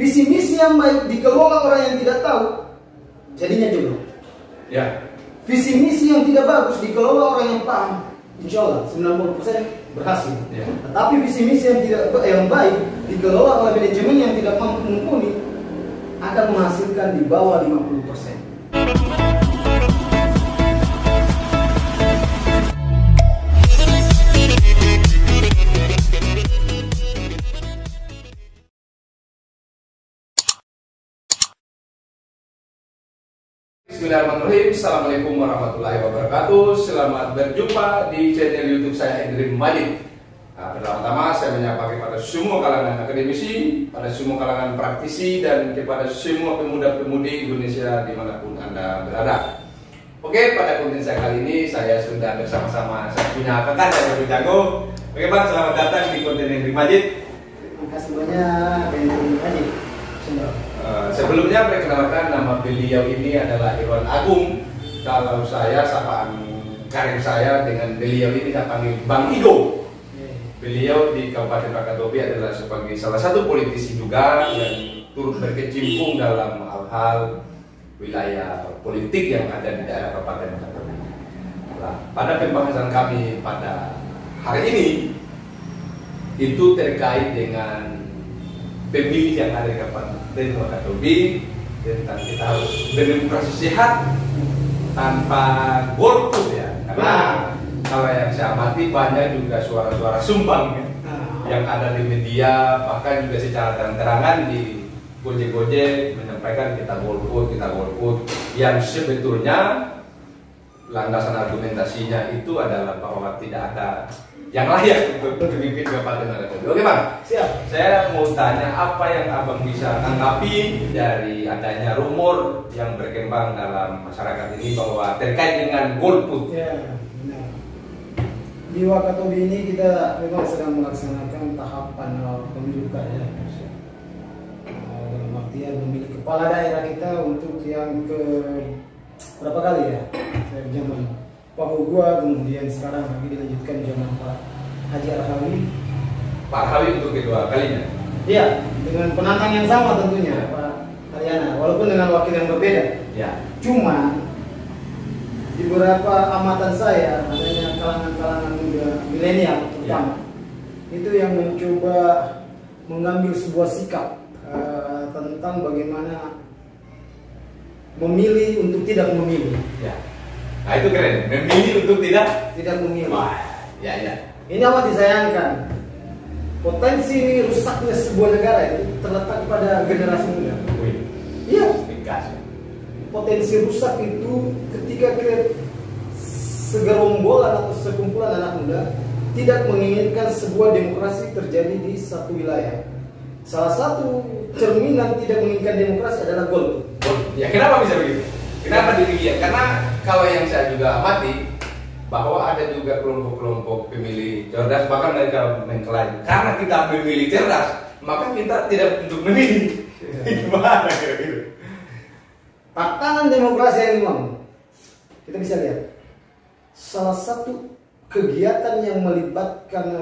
Visi misi yang baik dikelola orang yang tidak tahu, jadinya jodoh. Ya. Visi misi yang tidak bagus dikelola orang yang paham, insya Allah 90% berhasil. Ya. Tetapi visi misi yang baik dikelola oleh manajemen yang tidak mumpuni akan menghasilkan di bawah 50%. Bismillahirrahmanirrahim. Assalamualaikum warahmatullahi wabarakatuh. Selamat berjumpa di channel YouTube saya Hendrik Majid. Pertama-tama saya menyapa kepada semua kalangan akademisi, pada semua kalangan praktisi, dan kepada semua pemuda-pemudi Indonesia dimanapun Anda berada. Oke, pada konten saya kali ini saya sudah bersama-sama saya punya rekan yang lebih jago. Oke Bang, selamat datang di konten Hendrik Majid. Terima kasih banyak Hendrik Majid. Sebelumnya perkenalkan, nama beliau ini adalah Irwan Agung. Kalau saya sapaan karir saya dengan beliau ini saya panggil Bang Igo. Beliau di Kabupaten Wakatobi adalah sebagai salah satu politisi juga yang turut berkecimpung dalam hal-hal wilayah politik yang ada di daerah Kabupaten Wakatobi. Nah, pada pembahasan kami pada hari ini itu terkait dengan pemilih yang ada di Kabupaten Wakatobi, tentang kita harus berdemokrasi sehat tanpa golput ya. Karena kalau yang saya amati banyak juga suara-suara sumbang ya, yang ada di media, bahkan juga secara terang-terangan di Gojek-Gojek menyampaikan kita golput, yang sebetulnya landasan argumentasinya itu adalah bahwa tidak ada yang layak untuk memimpin Kabupaten Wakatobi. Oke Bang, siap. Saya mau tanya apa yang Abang bisa tanggapi dari adanya rumor yang berkembang dalam masyarakat ini bahwa terkait dengan golput. Ya, benar. Di Wakatobi ini kita memang sedang melaksanakan tahapan pemilu kada. Dalam artian memilih kepala daerah kita untuk yang ke berapa kali ya? Zaman Pak Hugua, kemudian sekarang lagi dilanjutkan zaman Pak Haji Arhawi. Pak Arhawi untuk kedua kalinya? Iya, dengan penantang yang sama tentunya, Pak Haryana, walaupun dengan wakil yang berbeda. Ya. Cuma di beberapa amatan saya, adanya kalangan-kalangan muda milenial terutama, itu yang mencoba mengambil sebuah sikap tentang bagaimana memilih untuk tidak memilih. Ya. Nah itu keren, memilih untuk tidak memilih. Wah, ya. Ini amat disayangkan. Potensi rusaknya sebuah negara itu terletak pada generasi muda. Iya. Potensi rusak itu ketika segerombolan atau sekumpulan anak muda tidak menginginkan sebuah demokrasi terjadi di satu wilayah. Salah satu cerminan tidak menginginkan demokrasi adalah golput. Ya kenapa bisa begitu? Kenapa demikian? Karena kalau yang saya juga amati bahwa ada juga kelompok-kelompok pemilih cerdas, bahkan mereka mengklaim karena kita memilih cerdas maka kita tidak untuk memilih. Gimana kira-kira? Tantangan demokrasi yang dibangun, kita bisa lihat salah satu kegiatan yang melibatkan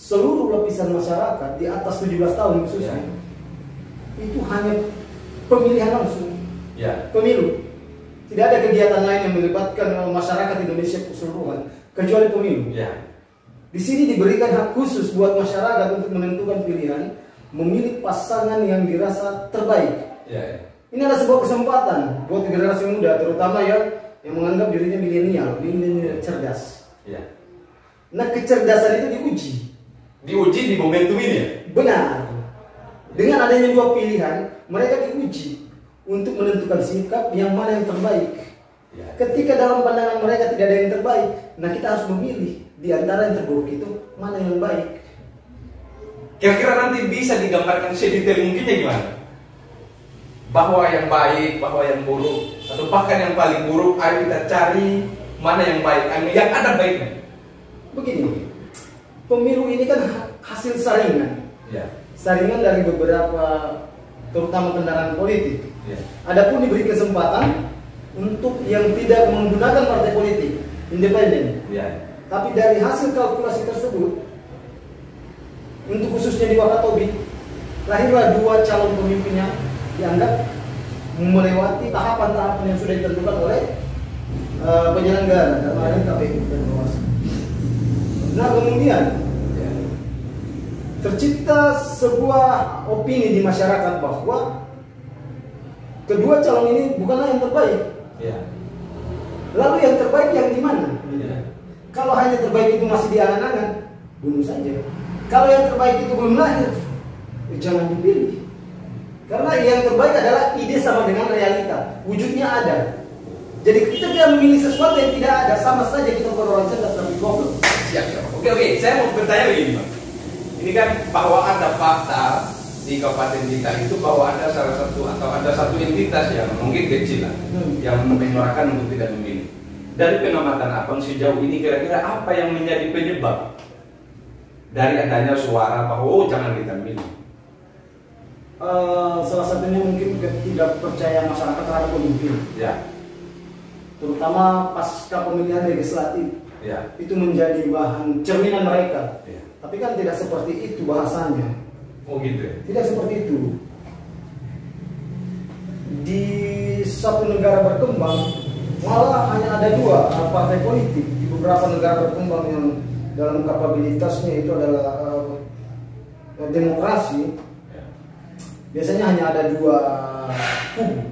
seluruh lapisan masyarakat di atas 17 tahun khususnya, itu hanya pemilihan langsung. Ya. Pemilu. Tidak ada kegiatan lain yang melibatkan masyarakat Indonesia keseluruhan kecuali pemilu. Ya. Di sini diberikan hak khusus buat masyarakat untuk menentukan pilihan, memilih pasangan yang dirasa terbaik. Ya. Ini adalah sebuah kesempatan buat generasi muda, terutama yang menganggap dirinya milenial cerdas. Ya. Nah, kecerdasan itu Diuji di momentum ini ya? Benar. Dengan adanya dua pilihan, mereka diuji untuk menentukan sikap yang mana yang terbaik. Ya. Ketika dalam pandangan mereka tidak ada yang terbaik, nah kita harus memilih di antara yang terburuk itu mana yang baik. Kira-kira nanti bisa digambarkan sedetail mungkinnya gimana? Bahwa yang baik, bahwa yang buruk, atau bahkan yang paling buruk, ayo kita cari mana yang baik, yang ada baiknya. Begini, pemilu ini kan hasil saringan. Ya. Saringan dari beberapa, terutama kendaraan politik. Ya. Adapun diberi kesempatan untuk yang tidak menggunakan partai politik independen. Ya. Tapi dari hasil kalkulasi tersebut, untuk khususnya di Wakatobi, lahirlah dua calon pemimpin yang dianggap melewati tahapan-tahapan yang sudah ditentukan oleh penyelenggara, dalam hal ini KPU dan Bawaslu. Nah kemudian tercipta sebuah opini di masyarakat bahwa kedua calon ini bukanlah yang terbaik. Lalu yang terbaik yang di mana? Kalau hanya terbaik itu masih di angan-angan, bunuh saja. Kalau yang terbaik itu belum lahir, jangan dipilih. Karena yang terbaik adalah ide sama dengan realita, wujudnya ada. Jadi kita tidak memilih sesuatu yang tidak ada, sama saja kita berorang cerdas tapi goblok. Siap. Oke, saya mau bertanya begini, Bang. Ini kan bahwa ada fakta di kabupaten kita itu bahwa ada salah satu atau ada satu entitas yang mungkin kecil lah, yang menyuarakan untuk tidak memilih. Dari pengamatan Abang sejauh ini kira-kira apa yang menjadi penyebab dari adanya suara bahwa jangan kita milih? Salah satunya mungkin ketidakpercayaan masyarakat terhadap pemimpin. Ya. Terutama pasca pemilihan legislatif. Ya. Itu menjadi bahan cerminan mereka. Ya. Tapi kan tidak seperti itu bahasanya. Oh gitu ya? Tidak seperti itu. Di satu negara berkembang malah hanya ada dua partai politik. Di beberapa negara berkembang yang dalam kapabilitasnya itu adalah demokrasi, biasanya hanya ada dua kubu.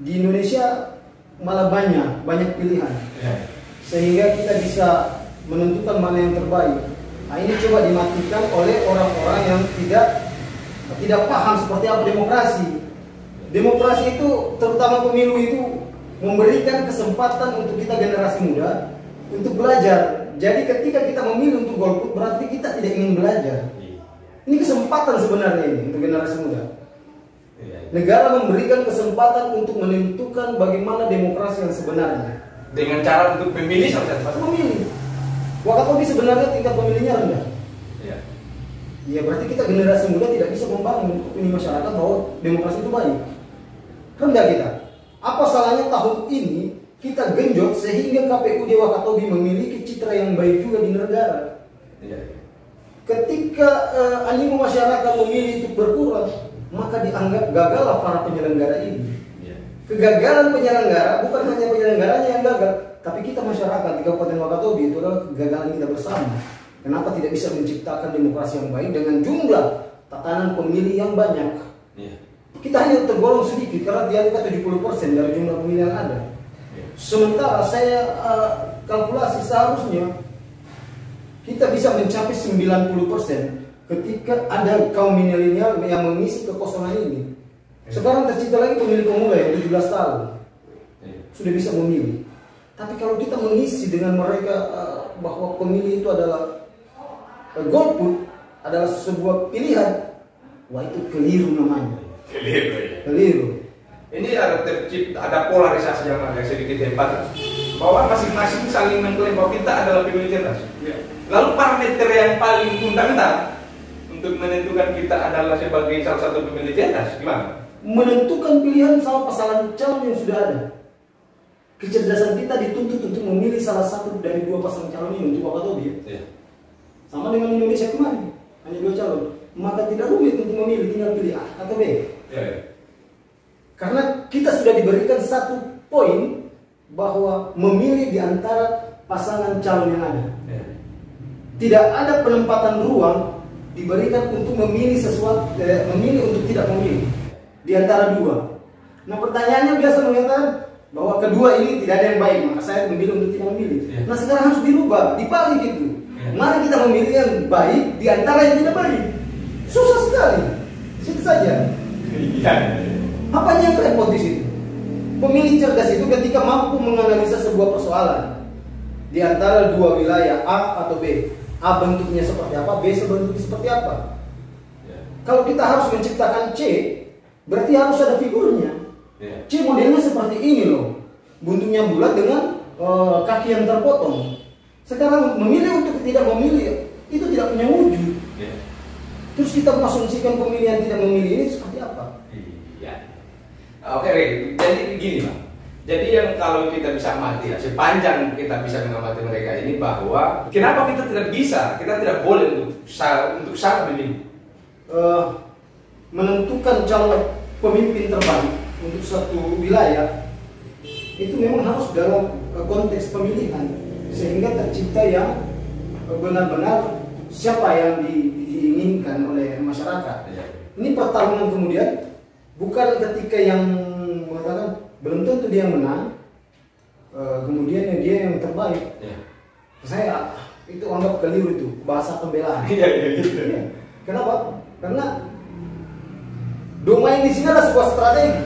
Di Indonesia malah banyak pilihan, sehingga kita bisa menentukan mana yang terbaik. Nah, ini coba dimatikan oleh orang-orang yang tidak paham seperti apa demokrasi. Demokrasi itu, terutama pemilu itu, memberikan kesempatan untuk kita generasi muda untuk belajar. Jadi ketika kita memilih untuk golput, berarti kita tidak ingin belajar. Ini kesempatan sebenarnya ini untuk generasi muda. Negara memberikan kesempatan untuk menentukan bagaimana demokrasi yang sebenarnya. Dengan cara untuk memilih saja. Memilih. Wakatobi sebenarnya tingkat pemilihnya rendah. Ya berarti kita generasi muda tidak bisa membangun opini masyarakat bahwa demokrasi itu baik. Rendah kita. Apa salahnya tahun ini kita genjot sehingga KPU di Wakatobi memiliki citra yang baik juga di negara. Ketika animo masyarakat memilih itu berkurang, maka dianggap gagallah para penyelenggara ini. Kegagalan penyelenggara bukan hanya penyelenggaranya yang gagal, tapi kita masyarakat di Kabupaten Wakatobi itu adalah kegagalan kita bersama. Kenapa tidak bisa menciptakan demokrasi yang baik dengan jumlah tatanan pemilih yang banyak? Kita hanya tergolong sedikit karena di angka 70% dari jumlah pemilih yang ada. Sementara saya kalkulasi seharusnya kita bisa mencapai 90% ketika ada kaum milenial yang mengisi kekosongan ini. Sekarang tercipta lagi pemilih pemula yang 17 tahun sudah bisa memilih. Tapi kalau kita mengisi dengan mereka bahwa pemilih itu adalah golput, adalah sebuah pilihan, wah itu keliru namanya. Keliru. Ini ada polarisasi yang agak sedikit hebat, bahwa masing-masing saling mengklaim bahwa kita adalah pemilih cerdas. Lalu parameter yang paling fundamental untuk menentukan kita adalah sebagai salah satu pemilih cerdas gimana? Menentukan pilihan sama pasangan calon yang sudah ada. Kecerdasan kita dituntut untuk memilih salah satu dari dua pasangan calon ini untuk Wakatobi. Sama dengan Indonesia kemarin, hanya dua calon. Maka tidak rumit untuk memilih, tinggal pilih A atau B. Karena kita sudah diberikan satu poin bahwa memilih di antara pasangan calon yang ada. Tidak ada penempatan ruang diberikan untuk memilih sesuatu, memilih untuk tidak memilih di antara dua. Nah pertanyaannya biasa mengatakan bahwa kedua ini tidak ada yang baik, maka saya memilih untuk tidak memilih. Nah sekarang harus dirubah, dibalik itu. Mari kita memilih yang baik di antara yang tidak baik. Susah sekali, situ saja. Apa yang repot di situ? Pemilih cerdas itu ketika mampu menganalisa sebuah persoalan di antara dua wilayah A atau B. A bentuknya seperti apa, B bentuknya seperti apa. Kalau kita harus menciptakan C, berarti harus ada figurnya. C modelnya seperti ini loh, buntutnya bulat dengan kaki yang terpotong. Sekarang memilih untuk tidak memilih itu tidak punya wujud. Terus kita mengasumsikan pemilihan tidak memilih ini seperti apa? Oke, jadi begini Bang. Jadi yang kalau kita bisa amati ya, sepanjang kita bisa mengamati mereka ini bahwa kenapa kita tidak boleh untuk salah memilih. menentukan calon pemimpin terbaik untuk suatu wilayah itu memang harus dalam konteks pemilihan, sehingga tercipta yang benar-benar siapa yang diinginkan oleh masyarakat. Ini pertarungan kemudian bukan ketika yang mengatakan belum tentu dia menang, kemudian dia yang terbaik. Saya itu anggap keliru, itu bahasa pembelaan. Kenapa? Karena domain di sini adalah sebuah strategi.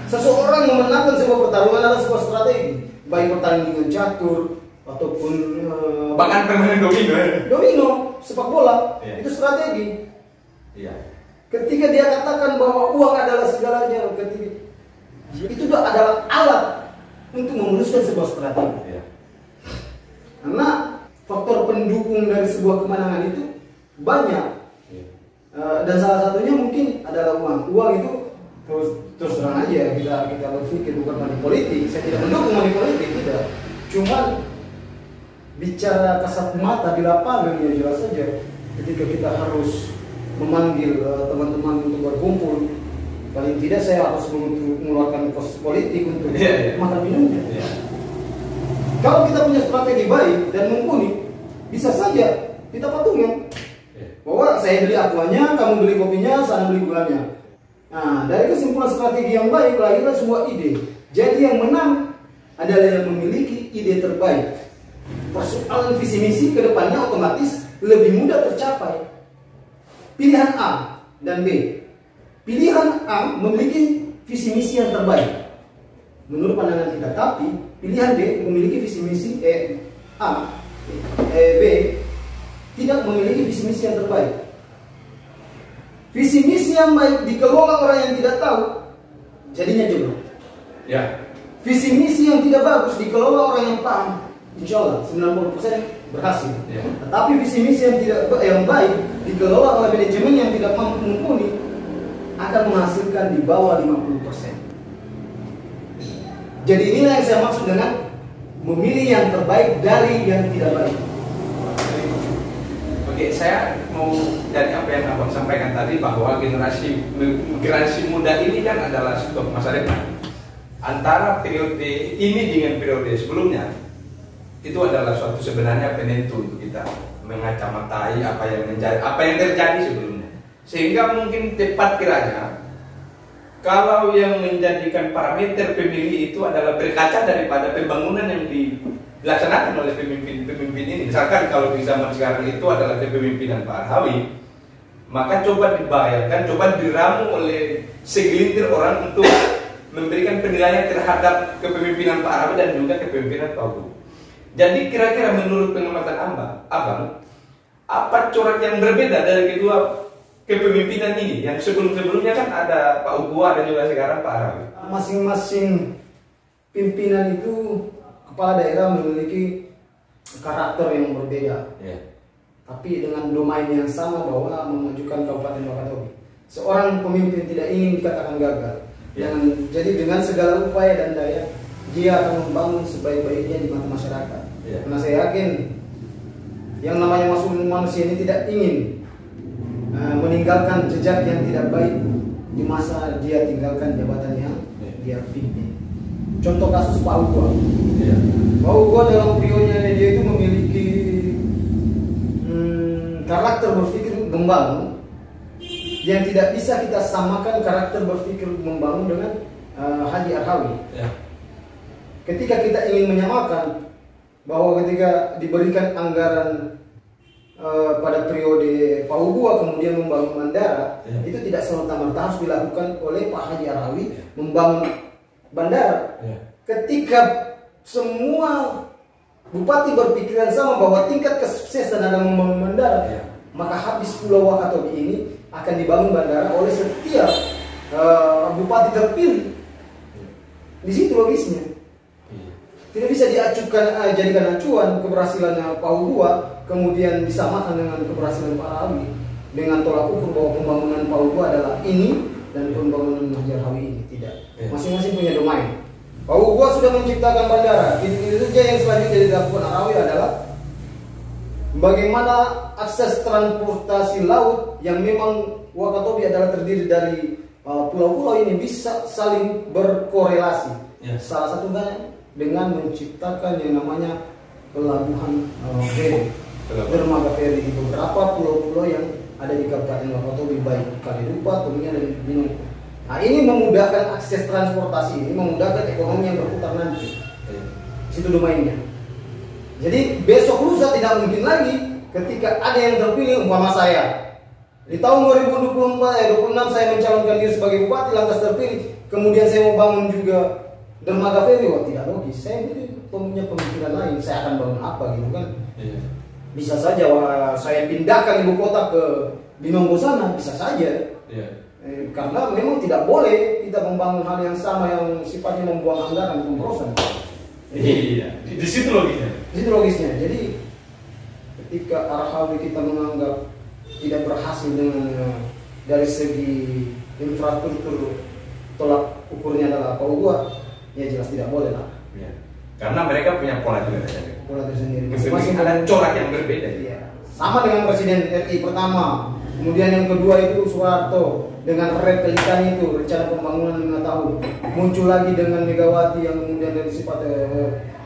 Seseorang memenangkan sebuah pertarungan adalah sebuah strategi, baik pertandingan catur ataupun bahkan permainan domino sepak bola, itu strategi. Ketika dia katakan bahwa uang adalah segalanya, itu adalah alat untuk memuluskan sebuah strategi. Karena faktor pendukung dari sebuah kemenangan itu banyak, dan salah satunya mungkin adalah uang. Uang itu terus terang aja kita berpikir bukan money politik. Saya tidak mendukung money politik, tidak. Cuman bicara kasat mata di lapangan ya jelas saja. Ketika kita harus memanggil teman-teman untuk berkumpul, paling tidak saya harus mengeluarkan kos politik untuk makan minumnya. Kalau kita punya strategi baik dan mumpuni, bisa saja kita patungin bahwa saya beli aquanya, kamu beli kopinya, saya beli gulanya. Nah, dari kesimpulan strategi yang baik lahirlah sebuah ide. Jadi yang menang adalah yang memiliki ide terbaik. Persoalan visi misi ke depannya otomatis lebih mudah tercapai. Pilihan A dan B. Pilihan A memiliki visi misi yang terbaik menurut pandangan kita, tapi pilihan B memiliki visi misi B tidak memiliki visi misi yang terbaik. Visi misi yang baik dikelola orang yang tidak tahu, jadinya jeblok. Visi misi yang tidak bagus dikelola orang yang paham, insya Allah 90% berhasil. Tetapi visi misi yang baik dikelola oleh manajemen yang tidak mumpuni akan menghasilkan di bawah 50%. Jadi inilah yang saya maksud dengan memilih yang terbaik dari yang tidak baik. Oke, saya mau dari apa yang Abang sampaikan tadi bahwa generasi muda ini kan adalah sebuah masa depan. Antara periode ini dengan periode sebelumnya itu adalah suatu sebenarnya penentu untuk kita mengacamatai apa yang terjadi sebelumnya. Sehingga mungkin tepat kiranya kalau yang menjadikan parameter pemilih itu adalah berkaca daripada pembangunan yang dilaksanakan oleh pemimpin ini. Misalkan kalau di zaman sekarang itu adalah kepemimpinan Pak Arhawi, maka coba dibayangkan, coba diramu oleh segelintir orang untuk memberikan penilaian terhadap kepemimpinan Pak Arhawi dan juga kepemimpinan Pak Ugo. Jadi kira-kira menurut pengamatan Abang, apa corak yang berbeda dari kedua kepemimpinan ini? Yang sebelum-sebelumnya kan ada Pak Ugo, ada juga sekarang Pak Arhawi. Masing-masing pimpinan itu, kepala daerah memiliki karakter yang berbeda, tapi dengan domain yang sama bahwa memajukan Kabupaten Wakatobi. Seorang pemimpin tidak ingin dikatakan gagal. Jadi dengan segala upaya dan daya dia akan membangun sebaik-baiknya di mata masyarakat. Karena saya yakin yang namanya manusia ini tidak ingin meninggalkan jejak yang tidak baik di masa dia tinggalkan jabatan yang dia pimpin. Contoh kasus Pak Ugo. Pak Ugo dalam prionya dia itu memiliki karakter berpikir membangun yang tidak bisa kita samakan karakter berpikir membangun dengan Haji Arhawi. Ketika kita ingin menyamakan bahwa ketika diberikan anggaran pada periode Pak Ugo kemudian membangun bandara, itu tidak serta-merta harus dilakukan oleh Pak Haji Arhawi membangun bandara. Ketika semua bupati berpikiran sama bahwa tingkat kesuksesan dalam membangun bandara, maka habis Pulau Wakatobi ini akan dibangun bandara oleh setiap bupati terpilih. Di situ logisnya. Tidak bisa diacukan jadikan acuan keberhasilannya Pak Ugo kemudian disamakan dengan keberhasilan Pak Arhawi dengan tolak ukur bahwa pembangunan Pak Ugo adalah ini dan pembangunan Haji Arhawi ini tidak. Masing-masing punya domain. Pak Ugo sudah menciptakan bandara. Itu saja yang selanjutnya dilakukan Arhawi adalah bagaimana akses transportasi laut yang memang Wakatobi adalah terdiri dari pulau-pulau ini bisa saling berkorelasi. Salah satunya dengan menciptakan yang namanya pelabuhan ferry, dermaga ferry di beberapa pulau-pulau yang ada di Kabupaten Wakatobi, baik Kalidupa, Tomia, dan Binong. Nah, ini memudahkan akses transportasi, ini memudahkan ekonomi yang berputar nanti. Situ domainnya. Jadi besok lusa tidak mungkin lagi ketika ada yang terpilih umpama saya di tahun 2024-26 saya mencalonkan diri sebagai bupati, lantas terpilih, kemudian saya mau bangun juga dermaga ferry, wah tidak logis. Saya punya pemikiran lain, saya akan bangun apa gitu kan? Bisa saja saya pindahkan ibu kota ke Binonggo sana, bisa saja. Karena memang tidak boleh kita membangun hal yang sama yang sifatnya membuang anggaran pemrosen. Di situ logisnya. Di situ logisnya. Jadi ketika Arhawi kita menganggap tidak berhasil dengan dari segi infrastruktur, tolak ukurnya adalah Paugua, ya jelas tidak boleh lah. Karena mereka punya pola juga saja. Pola tersendiri. Masing-masing ada corak yang berbeda. Sama dengan Presiden RI pertama, kemudian yang kedua itu Soeharto dengan repelikan itu rencana pembangunan 5 tahun. Muncul lagi dengan Megawati yang kemudian dari sifat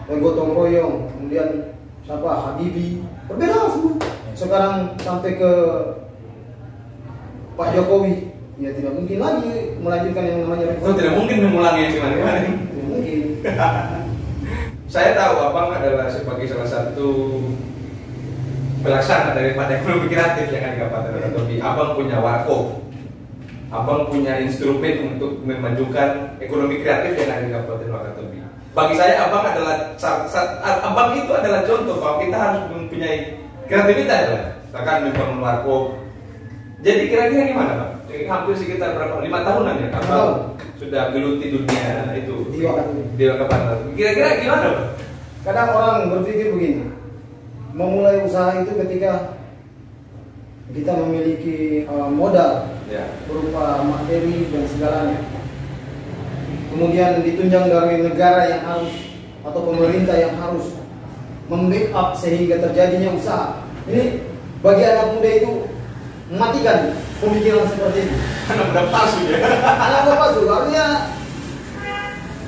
gotong royong, kemudian siapa Habibie, berbeda semua. Sekarang sampai ke Pak Jokowi, ya tidak mungkin lagi melanjutkan yang namanya reformasi. Tidak mungkin mengulangi yang kemarin-kemarin. Tidak mungkin. Saya tahu Abang adalah sebagai salah satu pelaksana daripada ekonomi kreatif yang ada di Kabupaten Wakatobi. Abang punya warkop, Abang punya instrumen untuk memajukan ekonomi kreatif yang ada di Kabupaten Wakatobi. Bagi saya Abang itu adalah contoh bahwa kita harus mempunyai kreativitas lah. Bahkan membangun warkop. Jadi kira-kira gimana Pak? Hampir sekitar berapa? 5 tahunan ya Abang sudah geluti dunia itu di Wakatobi. Kira-kira gimana Pak? Kadang orang berpikir begini, memulai usaha itu ketika kita memiliki modal berupa materi dan segalanya, kemudian ditunjang dari negara yang harus atau pemerintah yang harus membackup sehingga terjadinya usaha. Ini bagi anak muda itu mematikan pemikiran seperti ini. Anak muda palsu ya. Anak muda palsu, artinya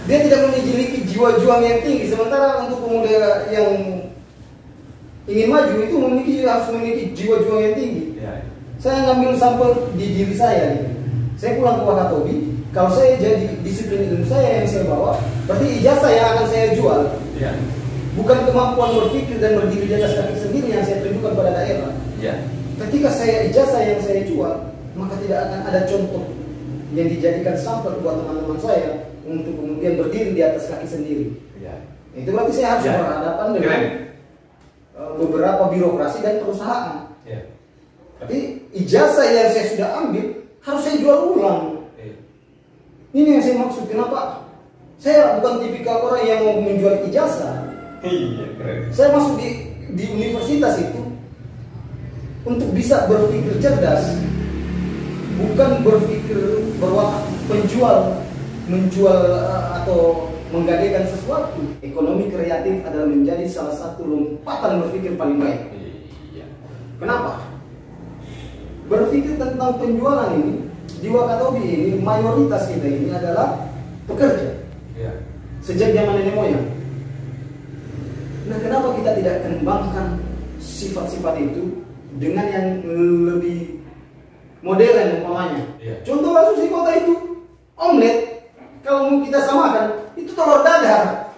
dia tidak memiliki jiwa juang yang tinggi. Sementara untuk pemuda yang ingin maju itu harus memiliki jiwa juang yang tinggi. Saya ngambil sampel di diri saya gitu. Saya pulang ke Wakatobi, kalau saya jadi disiplin ilmu saya yang saya bawa, berarti ijazah yang akan saya jual. Bukan kemampuan berpikir dan berdiri di atas kaki sendiri yang saya tunjukkan pada daerah. Ketika saya ijazah yang saya jual, maka tidak akan ada contoh yang dijadikan sampel buat teman-teman saya untuk kemudian berdiri di atas kaki sendiri. Itu berarti saya harus berhadapan dengan beberapa birokrasi dan perusahaan. Tapi ijazah yang saya sudah ambil harus saya jual ulang. Ini yang saya maksud. Kenapa? Saya bukan tipikal orang yang mau menjual ijazah. Saya masuk di universitas itu untuk bisa berpikir cerdas, bukan berpikir berwatak menjual atau menggadaikan sesuatu. Ekonomi kreatif adalah menjadi salah satu lompatan berpikir paling baik. Kenapa? Berpikir tentang penjualan ini di Wakatobi ini mayoritas kita ini adalah pekerja. Sejak zaman nenek moyang. Nah, kenapa kita tidak kembangkan sifat-sifat itu dengan yang lebih modern umpamanya? Contoh kasus di kota itu, omelet kalau mau kita samakan itu telur dadar.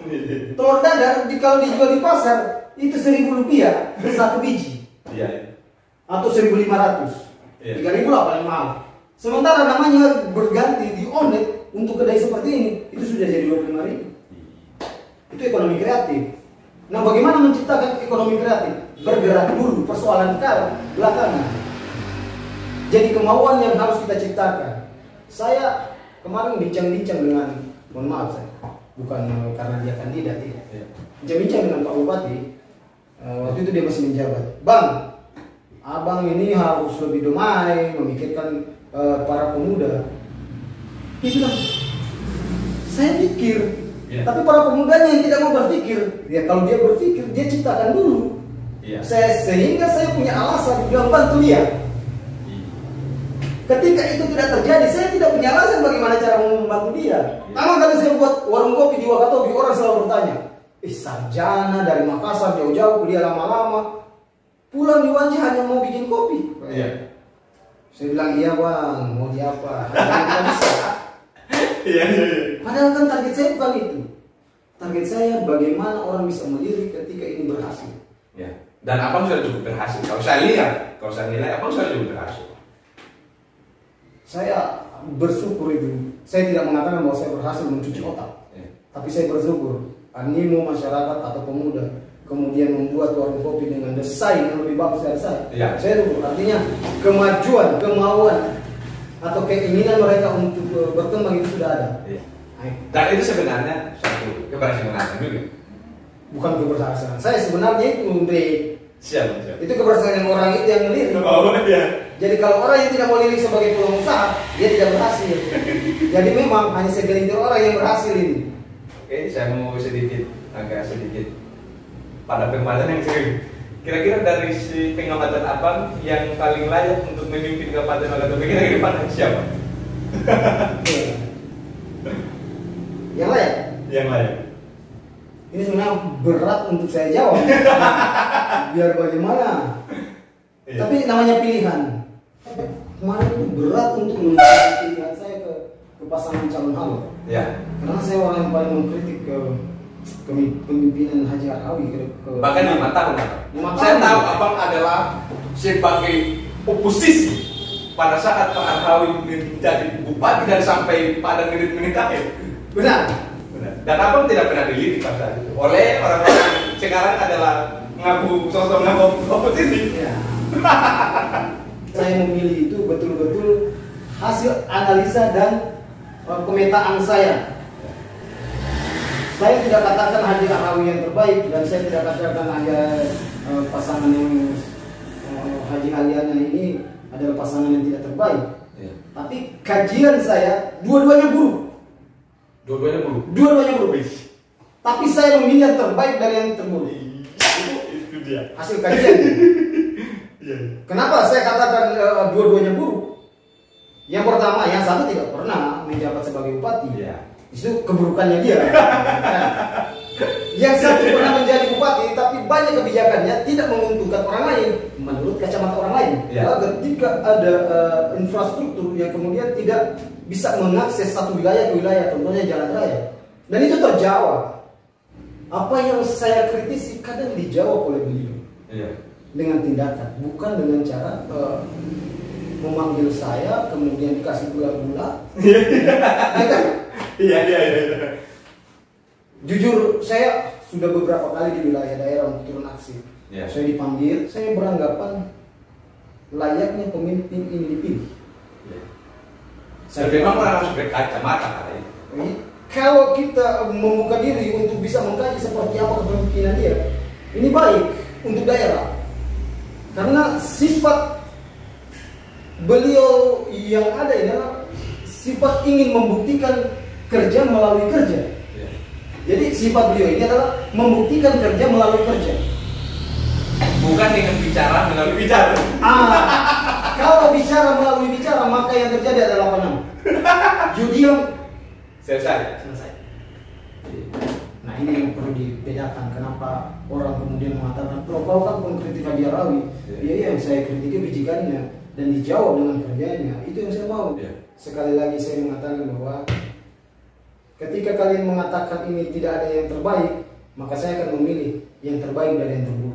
Telur dadar kalau dijual di pasar itu Rp1.000 satu biji, atau 1.500, 3.000 lah paling mahal. Sementara namanya berganti di omelet untuk kedai seperti ini itu sudah jadi 25.000. Itu ekonomi kreatif. Nah, bagaimana menciptakan ekonomi kreatif? Bergerak dulu, persoalan belakangan. Jadi kemauan yang harus kita ciptakan. Saya kemarin bincang-bincang dengan, mohon maaf saya, bukan karena dia kandidat ya. Bincang-bincang dengan Pak Bupati. Waktu itu dia masih menjabat. Bang, abang ini harus lebih damai, memikirkan para pemuda. Dia bilang, saya pikir. Tapi para pemudanya yang tidak mau berpikir, ya kalau dia berpikir, dia ciptakan dulu. Iya. Sehingga saya punya alasan bilang bantu dia. Ketika itu tidak terjadi, saya tidak punya alasan bagaimana cara membantu dia. Pertama kali saya buat warung kopi di Wakatobi, orang selalu bertanya, sarjana dari Makassar jauh-jauh kuliah lama-lama, pulang di Wanci hanya mau bikin kopi. Iya. Saya bilang iya bang, mau di apa? Tidak bisa. Iya. Padahal kan target saya bukan itu. Target saya bagaimana orang bisa melirik ketika ini berhasil. Ya. Dan abang sudah cukup berhasil. Kalau saya lihat, kalau saya nilai, abang sudah cukup berhasil. Saya bersyukur itu. Saya tidak mengatakan bahwa saya berhasil mencuci otak, tapi saya bersyukur animo masyarakat atau pemuda kemudian membuat warung kopi dengan desain yang lebih bagus dari saya. Ya. Saya syukur. Artinya kemajuan, kemauan atau keinginan mereka untuk berkembang itu sudah ada. Ya. Dan itu sebenarnya suatu keberhasilan juga. Bukan keberhasilan. Saya sebenarnya itu Siap. itu keberhasilan orang itu yang melirik. Oh iya. Jadi kalau orang yang tidak mau lirik sebagai pengusaha, dia tidak berhasil. Jadi memang hanya segelintir orang yang berhasil ini. Oke, saya mau agak sedikit pada pengamatan yang sering. Kira-kira dari si pengamatan abang yang paling layak untuk memimpin Kabupaten Wakatobi kita ke depan siapa? Yang layak? Yang layak. Ini sebenarnya berat untuk saya jawab. Biar bagaimana? Iya. Tapi namanya pilihan. Kemarin itu berat untuk menentukan pilihan saya ke pasangan calon halu. Ya. Karena saya orang yang paling mengkritik ke kepemimpinan Haji Arhawi Bahkan 5 tahun. 5 Saya tahun. tahu abang adalah sebagai oposisi pada saat Pak Arhawi menjadi bupati dan sampai pada menit-menit akhir. Benar. Dan abang tidak pernah dilirik pada saat itu oleh orang-orang yang sekarang adalah ngaku sosok ngaku oposisi. Ya. Saya memilih itu betul-betul hasil analisa dan pemetaan saya. Saya tidak katakan Haji Arhawi yang terbaik dan saya tidak katakan hanya pasangan yang Haji Aliana ini adalah pasangan yang tidak terbaik. Ya. Tapi kajian saya dua-duanya buruk. Dua-duanya buruk. Tapi saya memilih yang terbaik dari yang terburuk. Itu dia. Hasil kajian. Iya. Kenapa saya katakan dua-duanya buruk? Yang pertama, yang satu tidak pernah menjabat sebagai bupati. Iya. Itu keburukannya dia. Yang satu pernah menjadi bupati, tapi banyak kebijakannya tidak menguntungkan orang lain menurut kacamata orang lain. Ya. Ketika ada infrastruktur yang kemudian tidak bisa mengakses satu wilayah ke wilayah, contohnya jalan raya, dan itu terjawab. Apa yang saya kritisi kadang dijawab oleh beliau. Iya. Dengan tindakan, bukan dengan cara memanggil saya kemudian dikasih gula-gula. Ya kan? Iya. Jujur saya sudah beberapa kali di wilayah daerah untuk turun aksi. Ya. Saya dipanggil, saya beranggapan layaknya pemimpin ini dipilih. Ya. Saya memang orang harus berkacamata kali. Kalau kita membuka diri untuk bisa mengkaji seperti apa kepemimpinan dia, ini baik untuk daerah. Karena sifat beliau yang ada adalah sifat ingin membuktikan kerja melalui kerja. Ya. Jadi sifat beliau ini adalah membuktikan kerja melalui kerja. Bukan dengan bicara melalui bicara. Kalau bicara melalui bicara, maka yang terjadi adalah apa namanya? Judium Selesai. Nah ini yang perlu dibedakan. Kenapa orang kemudian mengatakan, kau kan pengkritik Haji Arhawi. Iya, yang saya kritik bijikannya dan dijawab dengan kerjanya. Itu yang saya mau. Ya. Sekali lagi saya mengatakan bahwa ketika kalian mengatakan ini tidak ada yang terbaik, maka saya akan memilih yang terbaik dari yang terburuk.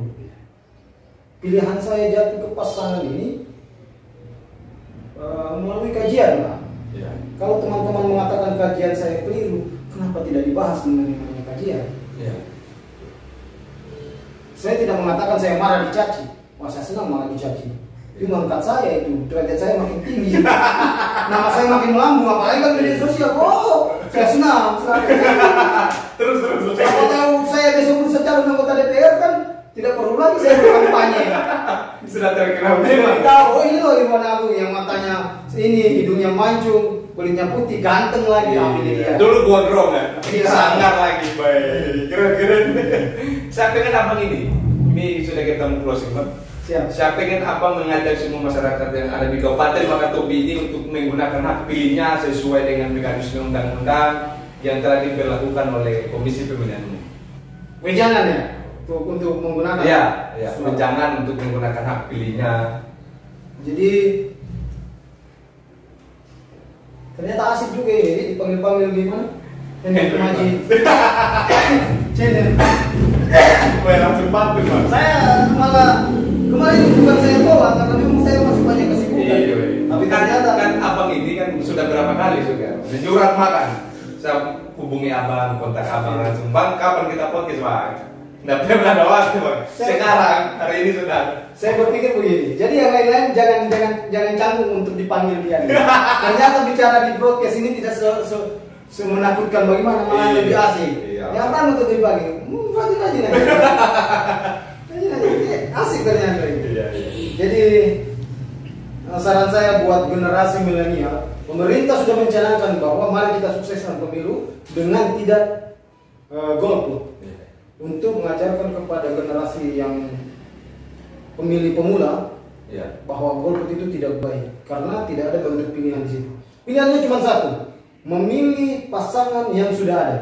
Pilihan saya jatuh ke pasangan ini melalui kajian, Pak. Ya. Kalau teman-teman mengatakan kajian saya keliru, kenapa tidak dibahas dengan yang namanya kajian? Ya. Saya tidak mengatakan saya marah dicaci. Wah, saya senang malah dicaci. Itu mengangkat saya itu, derajat saya makin tinggi. Nama saya makin melambung, apalagi kan media sosial. Oh, saya senang. Terus. Kalau tahu saya besok calon anggota DPR kan tidak perlu lagi saya berkampanye. Sudah terkenal. Memang tahu, oh ini loh Irwan Agung yang matanya ini, hidungnya mancung, kulitnya putih, ganteng lagi. Ini dia. Dulu gua drone kan. Iya. Sangar lagi, baik. Keren. Saya pengen abang ini Ini sudah kita mau closing, Bang. Siap. Saya pengen Abang mengajak semua masyarakat yang ada di Kabupaten Wakatobi ini untuk menggunakan hak pilihnya sesuai dengan mekanisme undang-undang yang telah diberlakukan oleh Komisi Pemilihan Umum. Wejangan ya untuk menggunakan. Ya, wejangan untuk menggunakan hak pilihnya. Jadi ternyata asik juga ini dipanggil-panggil gimana? Hendrik Maji. Channel. Gue langsung pantun, Bang. Saya malah kemarin bukan saya tolak karena memang saya masih banyak kesibukan. Iya. Tapi kan ternyata Abang ini kan sudah berapa kali sudah menjurat makan. Saya hubungi Abang, kontak Abang langsung, Bang, kapan kita podcast, Bang? Nggak pernah ada waktu, Bang. Sekarang hari ini sudah. saya berpikir begini, jadi yang lain-lain jangan canggung untuk dipanggil dia. Ternyata bicara di broadcast ini tidak semenakutkan bagaimana, malah lebih asik. Iya. Yang tamu untuk dipanggil, rajin aja. Asik ternyata ini. Iya. Jadi saran saya buat generasi milenial, pemerintah sudah mencanangkan bahwa mari kita sukseskan pemilu dengan tidak golput, untuk mengajarkan kepada generasi yang pemilih pemula bahwa golput itu tidak baik karena tidak ada bentuk pilihan di situ. Pilihannya cuma satu, memilih pasangan yang sudah ada.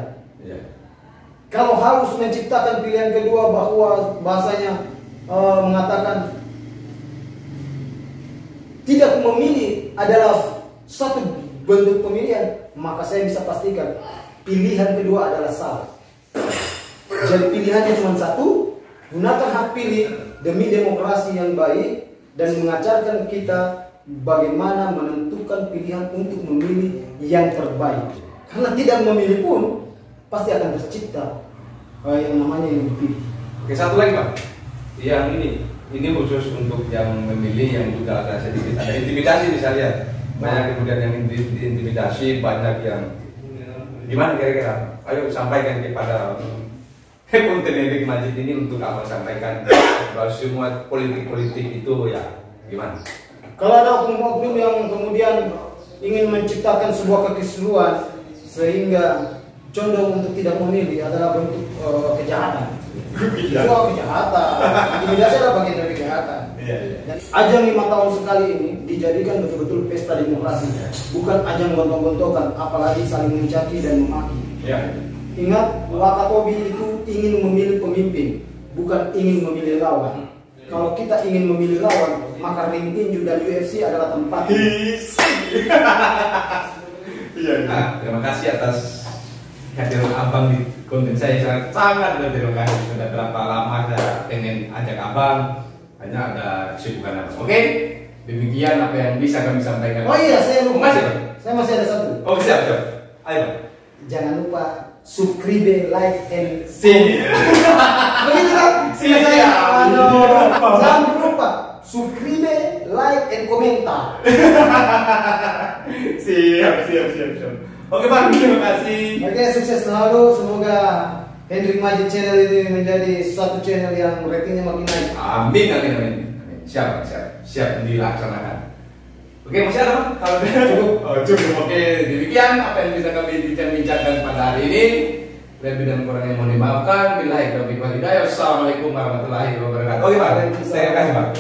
Kalau harus menciptakan pilihan kedua bahwa bahasanya mengatakan tidak memilih adalah satu bentuk pemilihan, maka saya bisa pastikan pilihan kedua adalah salah. Jadi pilihannya cuma satu, gunakan hak pilih demi demokrasi yang baik dan mengajarkan kita bagaimana menentukan pilihan untuk memilih yang terbaik. Karena tidak memilih pun pasti akan tercipta yang namanya yang dipilih. Oke, satu lagi, Bang. Yang ini khusus untuk yang memilih yang juga ada sedikit ada intimidasi misalnya. Banyak kemudian yang intimidasi, banyak yang gimana kira-kira? Ayo sampaikan kepada konten Hendrik Maji ini untuk Abang sampaikan bahwa semua politik-politik itu ya gimana? Kalau ada oknum-oknum yang kemudian ingin menciptakan sebuah kekisruhan sehingga condong untuk tidak memilih adalah bentuk kejahatan. Itu kejahatan. Intimidasi adalah bagian dari kejahatan. Dan ajang 5 tahun sekali ini dijadikan betul-betul pesta demokrasi, bukan ajang gontok-gontokan, apalagi saling mencaci dan memaki. Ingat, Wakatobi itu ingin memilih pemimpin, bukan ingin memilih lawan. Kalau kita ingin memilih lawan, maka ring tinju dan UFC adalah tempat. Terima kasih atas kehadiran Abang di konten saya, sangat berterima kasih. Sudah berapa lama saya pengen ajak Abang, hanya ada kesibukan. Oke, demikian apa yang bisa kami sampaikan. Oh iya, saya lupa. Masih, Bang? Saya masih ada satu. Oh siap. Ayo, Bang. Jangan lupa subscribe, like, and Sini. begitu kan? Siap. Jangan lupa subscribe, like, and komentar. Siap. Oke, Bang, terima kasih. Oke, sukses selalu. Semoga Hendrik Maji channel ini menjadi suatu channel yang ratingnya makin naik. Amin. Siap dilaksanakan. Oke, masih ada, Bang? Kalau cukup. Oke, demikian apa yang bisa kami bincangkan pada hari ini. Lebih dan kurangnya mohon dimaafkan. Billahi taufiq wal hidayah. Wassalamualaikum warahmatullahi wabarakatuh. Oke, Bang. Terima kasih, Bang.